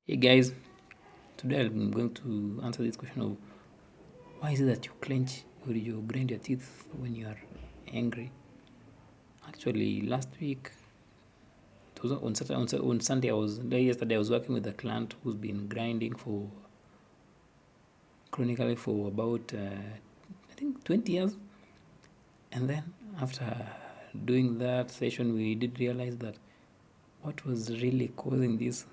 Hey guys, today I'm going to answer this question of why is it that you clench or you grind your teeth when you are angry? Actually, last week, it was on Saturday, on Sunday, yesterday I was working with a client who's been grinding for chronically for about I think 20 years. And then after doing that session, we did realize that what was really causing this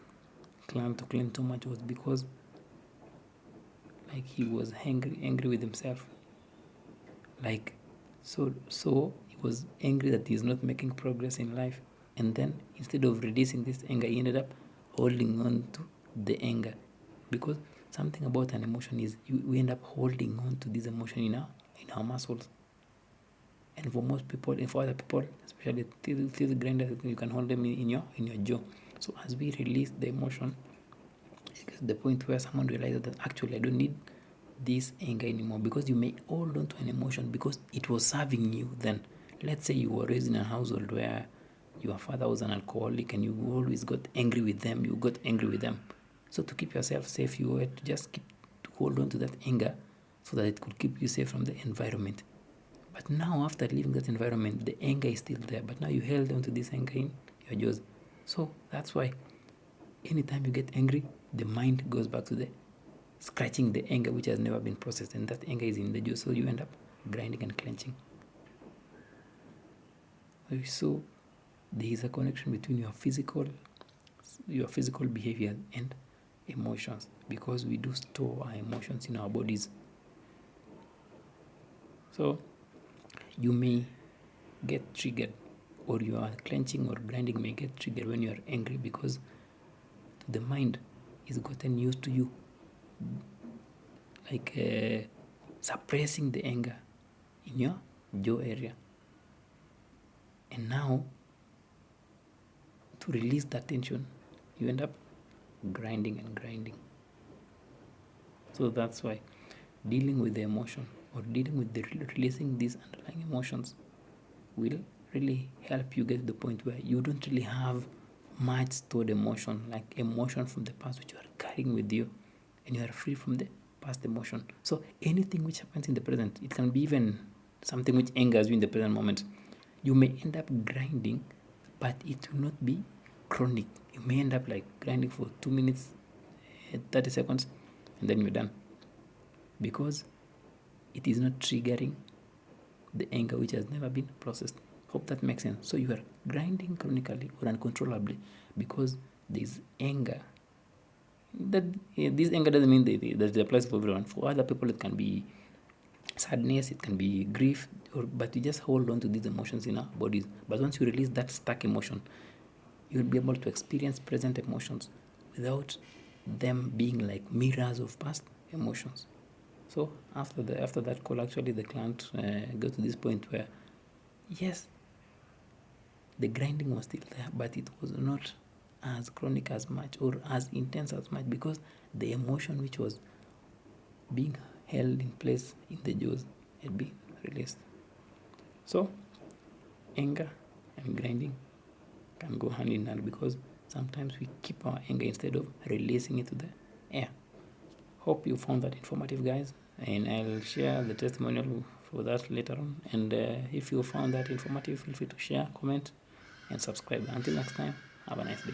client to clench too much was because like he was angry with himself, like so he was angry that he's not making progress in life, and then instead of releasing this anger he ended up holding on to the anger, because something about an emotion is we end up holding on to this emotion in our muscles. And for most people, and for other people, especially teeth grinders, you can hold them in your jaw. So as we release the emotion, it gets to the point where someone realizes that actually I don't need this anger anymore, because you may hold on to an emotion because it was serving you then. Let's say you were raised in a household where your father was an alcoholic and you always got angry with them. So to keep yourself safe, you had to just keep to hold on to that anger so that it could keep you safe from the environment. But now after leaving that environment, the anger is still there, but now you held on to this anger in your jaws. So that's why anytime you get angry, the mind goes back to the scratching the anger which has never been processed, and that anger is in the jaw, so you end up grinding and clenching. So there is a connection between your physical behavior and emotions, because we do store our emotions in our bodies. So you may get triggered, or your clenching or grinding may get triggered when you are angry, because the mind is gotten used to you like suppressing the anger in your jaw area, and now to release that tension you end up grinding and grinding. So that's why dealing with the emotion, or dealing with the releasing these underlying emotions, will really help you get to the point where you don't really have much stored emotion, like emotion from the past which you are carrying with you, and you are free from the past emotion. So anything which happens in the present, it can be even something which angers you in the present moment, you may end up grinding, but it will not be chronic. You may end up like grinding for 2 minutes, 30 seconds, and then you're done, because it is not triggering the anger which has never been processed. Hope that makes sense. So you are grinding chronically or uncontrollably because there's anger. That this anger doesn't mean that it applies for everyone. For other people, it can be sadness, it can be grief, but we just hold on to these emotions in our bodies. But once you release that stuck emotion, you'll be able to experience present emotions without them being like mirrors of past emotions. So after that call, actually the client got to this point where yes, the grinding was still there, but it was not as chronic as much or as intense as much, because the emotion which was being held in place in the jaws had been released. So anger and grinding can go hand in hand, because sometimes we keep our anger instead of releasing it to the air. Hope you found that informative, guys, and I'll share the testimonial for that later on. And if you found that informative, feel free to share, comment, and subscribe. Until next time, have a nice day.